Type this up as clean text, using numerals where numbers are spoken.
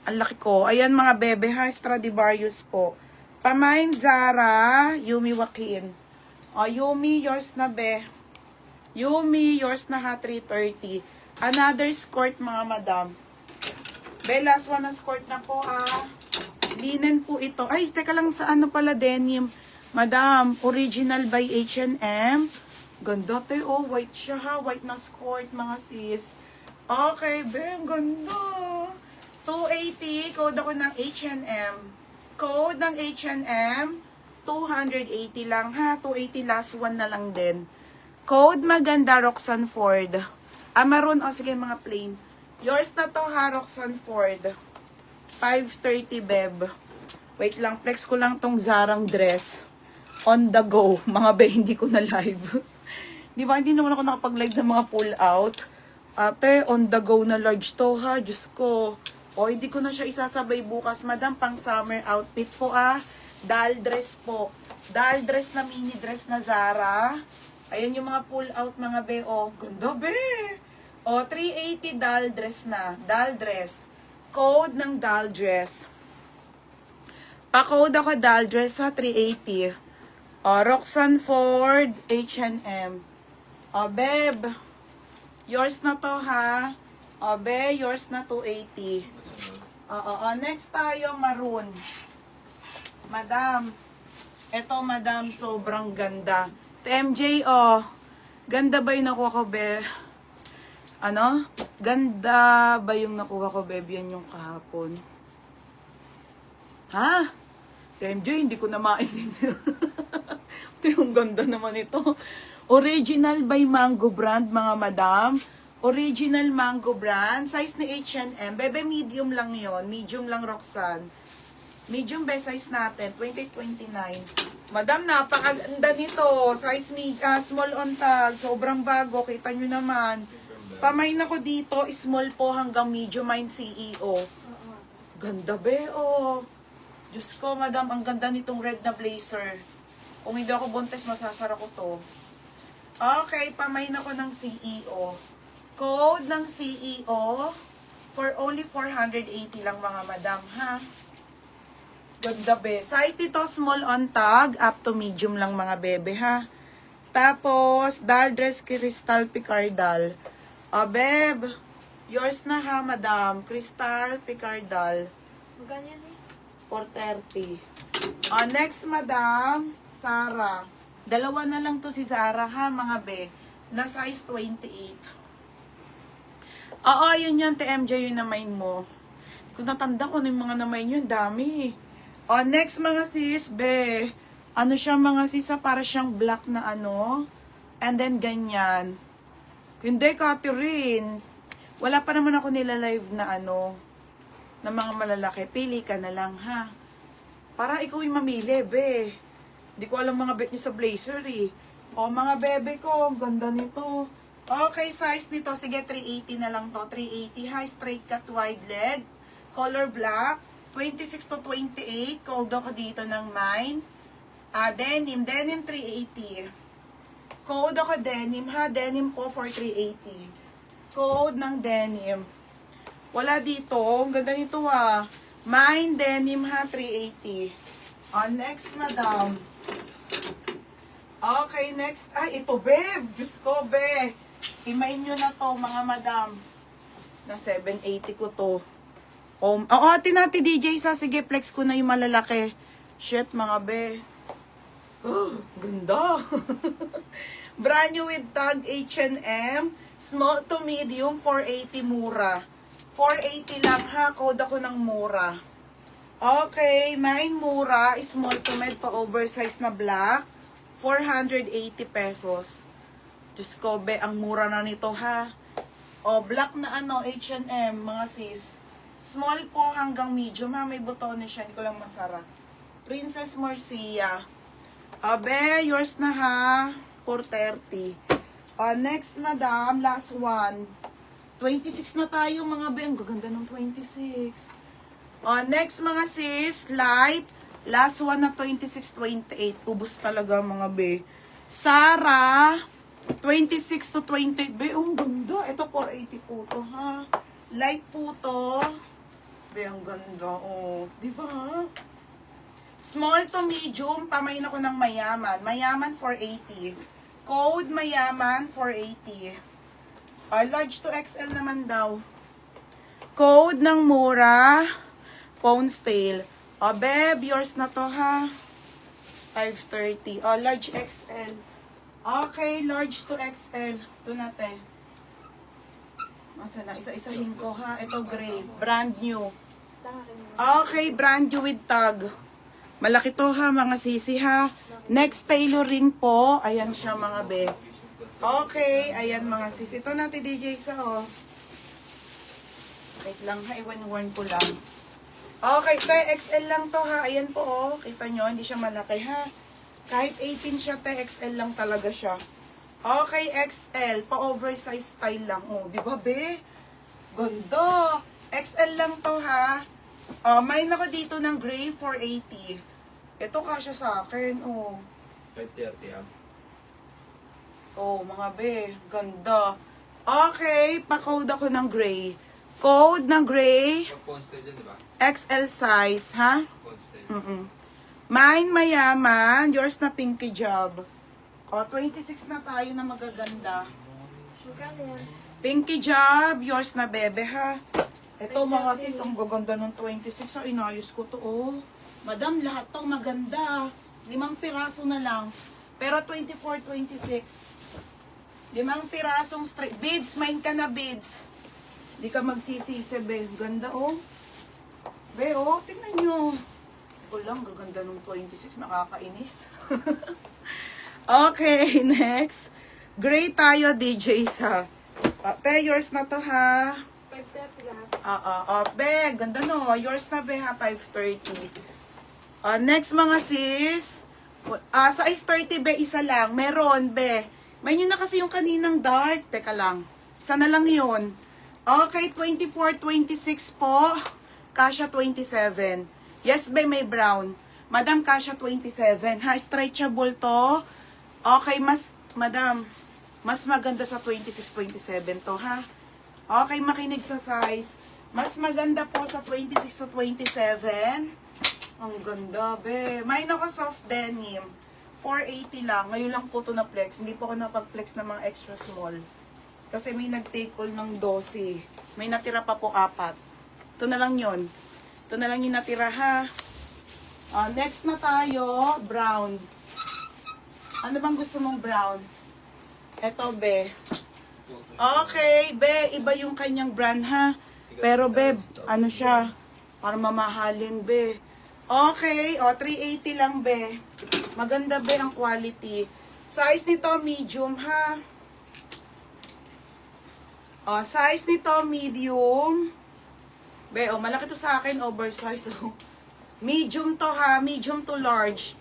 Ang laki ko. Ayan mga bebe ha, Stradivarius po. Pamain Zara, Yumi Joaquin. O, Yumi, yours na be. Yumi, yours na ha, 330. Another skirt mga madam. Be, last one na skirt na po ah. Linen po ito. Ay, teka lang sa ano pala, denim. Madam, original by H&M. Ganda to oh, white siya ha. White na skirt mga sis. Okay, be, ang ganda. 280, code ako ng H&M. Code ng H&M, 280 lang ha. 280, last one na lang din. Code maganda, Roxanne Ford. Maroon, oh sige mga plain. Yours na to ha, Roxanne Ford. 530 beb. Wait lang, flex ko lang tong Zarang dress. On the go. Mga be, hindi ko na live. Di ba, hindi naman ako nakapag-live ng mga pull out. Ate, on the go na large to ha. Diyos ko. O, hindi ko na siya isasabay bukas. Madam, pang summer outfit po ah. Doll dress po. Doll dress na mini dress na Zara. Ayan yung mga pull out mga be. O, ganda be. O, 380 doll dress na. Doll dress. Code ng doll dress. Pa-code ako doll dress sa 380. O, Roxanne Ford, H&M. O, beb. Yours na to ha. O, be, yours na 280. Oo, next tayo, maroon. Madam. Eto, madam, sobrang ganda. TMJ, oh. Ganda ba yung nakuha ko, be? Ano? Ganda ba yung nakuha ko, be? Yan yung kahapon. Ha? TMJ, hindi ko na maintindihan. Ito yung ganda naman ito. Original by Mango Brand, mga madam. Original Mango Brand. Size ni H&M. Bebe, medium lang yon. Medium lang, Roxanne. Medium be size natin. 2029. Madam, napakaganda nito. Size small on tag. Sobrang bago. Kita nyo naman. Pamain ako dito. Small po hanggang medium. Mine CEO. Ganda be, oh. Diyos ko, madam. Ang ganda nitong red na blazer. Kung hindi ako buntes, masasara ko to. Okay, pamain ako ng CEO. Code ng CEO for only 480 lang mga madam, ha? Ganda be. Size dito, small on tag, up to medium lang mga bebe, ha? Tapos, doll dress Crystal Picardal. Beb, yours na ha, madam. Crystal Picardal. Ganyan eh. 430. Next, madam, Sarah. Dalawa na lang to si Sarah, ha, mga be. Na size 28. Oo, yun yan, TMJ, yun namain mo. Hindi ko natanda ko yung mga namain yun, dami. Next mga sis, be. Ano siya mga sisa, para siyang black na ano. And then ganyan. Hindi, Catherine. Wala pa naman ako nila live na ano, na mga malalaki. Pili ka na lang, ha. Para ikaw yung mamili, be. Hindi ko alam mga bet nyo sa blazer, eh. Mga bebe ko, ang ganda nito. Okay, size nito, sige, 380 na lang to. 380, high straight cut, wide leg. Color black. 26 to 28. Code ako dito ng mine. Denim 380. Code ako denim, ha. Denim po for 380. Code ng denim. Wala dito. Ang ganda nito, ah. Mine denim, ha, 380. Next, madam. Okay, next. Ay, ito, babe. Diyos ko, be. Imain nyo na to, mga madam. Na 780 ko to. Atin natin, DJ, sa sige, flex ko na yung malalaki. Shit, mga be. Ganda. Brand new with tag H&M. Small to medium, 480 mura. 480 lang, ha. Code ako ng mura. Okay, mine mura. Small to med pa oversize na black. 480 pesos. Diyos ko, be, ang mura na nito, ha. Black na ano, H&M, mga sis. Small po hanggang medium, ha. May butones siya, hindi ko lang masara. Princess Marcia. Be, yours na, ha. 430. Next, madam, last one. 26 na tayo, mga be. Ang gaganda ng 26. Next, mga sis, light. Last one na 26-28. Ubus talaga mga be. Sarah, 26 to 28. Be, ang ganda. Ito 480 po to, ha. Light po to. Be, ang ganda. Oh, di ba? Small to medium, pamain ako ng mayaman. Mayaman 480. Code mayaman 480. Large to XL naman daw. Code ng mura. Phone's tail. Beb, yours na to ha. 530. Large XL. Okay, large to XL. Ito natin. Masa na? Isa-isahin ko ha. Ito gray. Brand new. Okay, brand new with tag. Malaki to ha, mga sisi ha. Next tailoring po. Ayan siya mga be. Okay, ayan mga sisi. Ito natin DJ sa oh. Wait lang ha, iwan-warn ko lang. Okay, XL lang to ha. Ayan po oh. Kita nyo, hindi siya malaki ha. Kahit 18 siya, XL lang talaga siya. Okay, XL. Pa-oversize style lang. Oh, di ba be? Ganda. XL lang to ha. Mine ako dito ng gray 480. Ito kasya sa akin, oh. 530 ah. Oh, mga be, ganda. Okay, pa-code ako ng gray. Code ng gray, Pag-constay dyan, di ba? XL size, ha? Constay. Mine mayaman, yours na pinky job. 26 na tayo na magaganda. Pinky job, yours na bebe, ha? Ito mga sis, ang gaganda ng 26. Inayos ko to, oh. Madam, lahat to maganda. 5 piraso na lang. Pero 24, 26. 5 pirasong straight. Beads, main ka na beads. Di ka magsisisi, be. Ganda, oh. Be, oh, tingnan nyo. O lang, gaganda ng 26. Nakakainis. Okay, next. Gray tayo, DJ sa. Te, yours na to, ha? 5:30 lahat. Be, ganda no. Yours na, be, ha? 5:30. Next mga sis, size 30 be, isa lang. Meron be. May nyo na kasi yung kaninang dark. Teka lang. Isa na lang yun. Okay, 24, 26 po. Kasha 27. Yes be, may brown. Madam, kasha 27. Ha, stretchable to. Okay, madam, mas maganda sa 26, 27 to ha. Okay, makinig sa size. Mas maganda po sa 26 to 27. Ang ganda, be. Mine ako soft denim. 480 lang. Ngayon lang po ito na flex. Hindi po ako napag-flex ng mga extra small. Kasi may nag-take all ng 12. May natira pa po 4. Ito na lang yun. Ito na lang yung natira, ha. Next na tayo, brown. Ano bang gusto mong brown? Ito, be. Okay, be. Iba yung kanyang brand, ha. Pero, be, ano siya? Para mamahalin, be. Okay, 380 lang, be. Maganda, be, ang quality. Size nito, medium, ha. Size nito, medium. Be, malaki to sa akin, oversize. Medium to, ha. Medium to large.